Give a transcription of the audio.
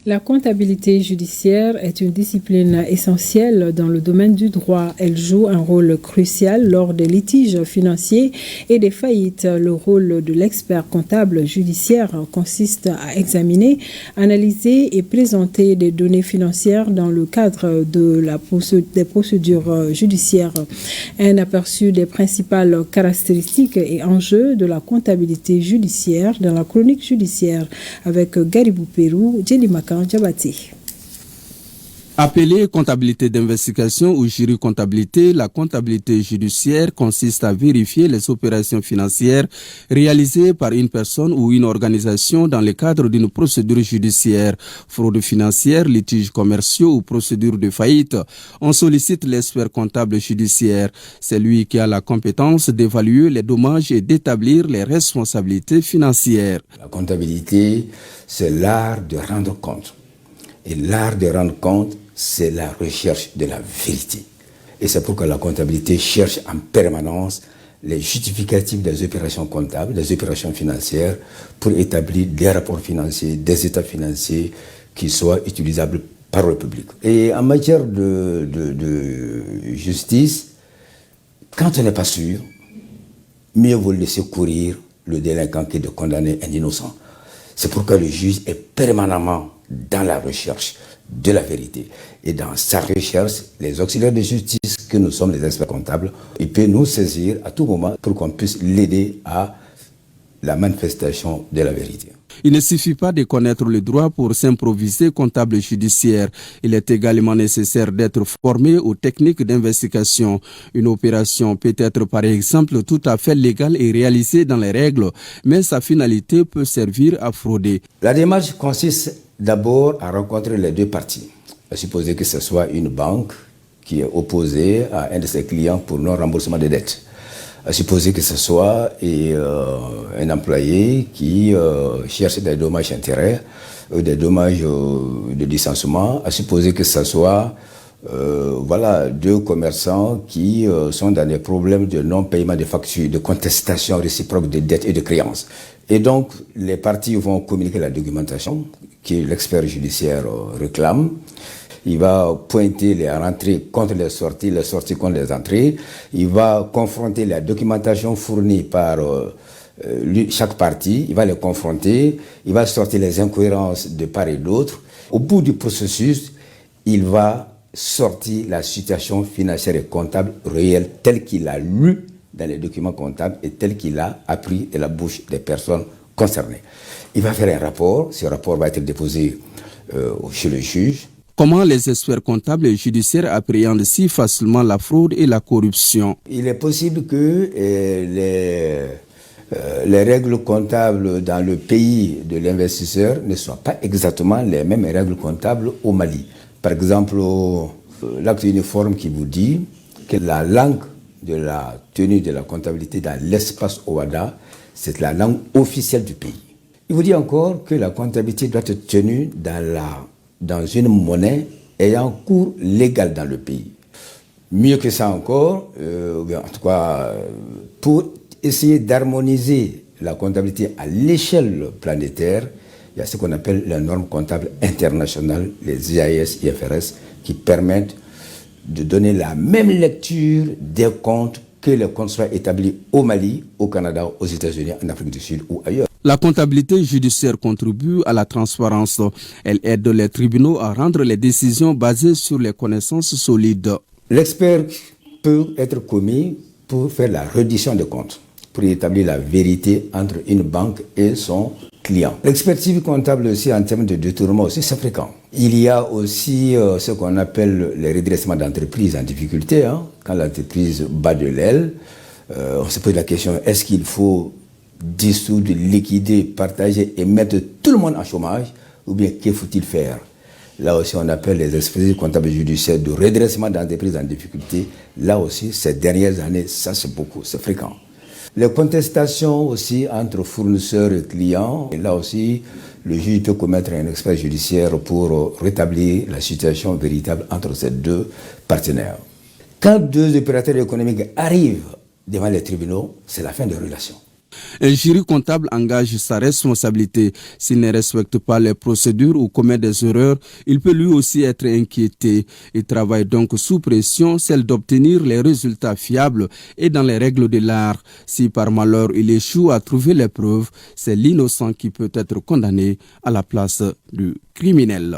La comptabilité judiciaire est une discipline essentielle dans le domaine du droit. Elle joue un rôle crucial lors des litiges financiers et des faillites. Le rôle de l'expert comptable judiciaire consiste à examiner, analyser et présenter des données financières dans le cadre des procédures judiciaires. Un aperçu des principales caractéristiques et enjeux de la comptabilité judiciaire dans la chronique judiciaire avec Garibou Pérou, Djelimaka Djabati. Appelée comptabilité d'investigation ou jury-comptabilité, la comptabilité judiciaire consiste à vérifier les opérations financières réalisées par une personne ou une organisation dans le cadre d'une procédure judiciaire, fraude financière, litiges commerciaux ou procédure de faillite. On sollicite l'expert comptable judiciaire. C'est lui qui a la compétence d'évaluer les dommages et d'établir les responsabilités financières. La comptabilité, c'est l'art de rendre compte. Et l'art de rendre compte, c'est la recherche de la vérité. Et c'est pourquoi la comptabilité cherche en permanence les justificatifs des opérations comptables, des opérations financières, pour établir des rapports financiers, des états financiers qui soient utilisables par le public. Et en matière de justice, quand on n'est pas sûr, mieux vaut laisser courir le délinquant que de condamner un innocent. C'est pourquoi le juge est permanemment dans la recherche de la vérité. Et dans sa recherche, les auxiliaires de justice, que nous sommes les experts comptables, ils peuvent nous saisir à tout moment pour qu'on puisse l'aider à la manifestation de la vérité. Il ne suffit pas de connaître le droit pour s'improviser comptable judiciaire. Il est également nécessaire d'être formé aux techniques d'investigation. Une opération peut être par exemple tout à fait légale et réalisée dans les règles, mais sa finalité peut servir à frauder. La démarche consiste d'abord à rencontrer les deux parties. À supposer que ce soit une banque qui est opposée à un de ses clients pour non-remboursement des dettes. À supposer que ce soit un employé qui cherche des dommages-intérêts, des dommages de licenciement. À supposer que ce soit deux commerçants qui sont dans des problèmes de non-paiement de factures, de contestation réciproque de dettes et de créances. Et donc, les parties vont communiquer la documentation que l'expert judiciaire réclame. Il va pointer les rentrées contre les sorties contre les entrées. Il va confronter la documentation fournie par chaque partie. Il va les confronter. Il va sortir les incohérences de part et d'autre. Au bout du processus, il va sortir la situation financière et comptable réelle telle qu'il a lu dans les documents comptables et telle qu'il a appris de la bouche des personnes concernées. Il va faire un rapport. Ce rapport va être déposé chez le juge. Comment les experts comptables et judiciaires appréhendent si facilement la fraude et la corruption? Il est possible que les règles comptables dans le pays de l'investisseur ne soient pas exactement les mêmes règles comptables au Mali. Par exemple, l'acte uniforme qui vous dit que la langue de la tenue de la comptabilité dans l'espace OHADA, c'est la langue officielle du pays. Il vous dit encore que la comptabilité doit être tenue dans une monnaie ayant cours légal dans le pays. Mieux que ça encore, en tout cas, pour essayer d'harmoniser la comptabilité à l'échelle planétaire, il y a ce qu'on appelle les normes comptables internationales, les IAS, IFRS, qui permettent de donner la même lecture des comptes que les comptes soient établis au Mali, au Canada, aux États-Unis, en Afrique du Sud ou ailleurs. La comptabilité judiciaire contribue à la transparence. Elle aide les tribunaux à rendre les décisions basées sur les connaissances solides. L'expert peut être commis pour faire la reddition de comptes, pour établir la vérité entre une banque et son client. L'expertise comptable aussi en termes de détournement aussi, c'est fréquent. Il y a aussi ce qu'on appelle les redressements d'entreprise en difficulté. Quand l'entreprise bat de l'aile, on se pose la question, est-ce qu'il faut dissoudre, liquider, partager et mettre tout le monde en chômage, ou bien que faut-il faire? Là aussi, on appelle les expertises comptables judiciaires de redressement d'entreprises en difficulté. Là aussi, ces dernières années, ça c'est beaucoup, c'est fréquent. Les contestations aussi entre fournisseurs et clients, et là aussi, le juge peut commettre un expert judiciaire pour rétablir la situation véritable entre ces deux partenaires. Quand deux opérateurs économiques arrivent devant les tribunaux, c'est la fin des relations. Un jury comptable engage sa responsabilité. S'il ne respecte pas les procédures ou commet des erreurs, il peut lui aussi être inquiété. Il travaille donc sous pression, celle d'obtenir les résultats fiables et dans les règles de l'art. Si par malheur il échoue à trouver les preuves, c'est l'innocent qui peut être condamné à la place du criminel.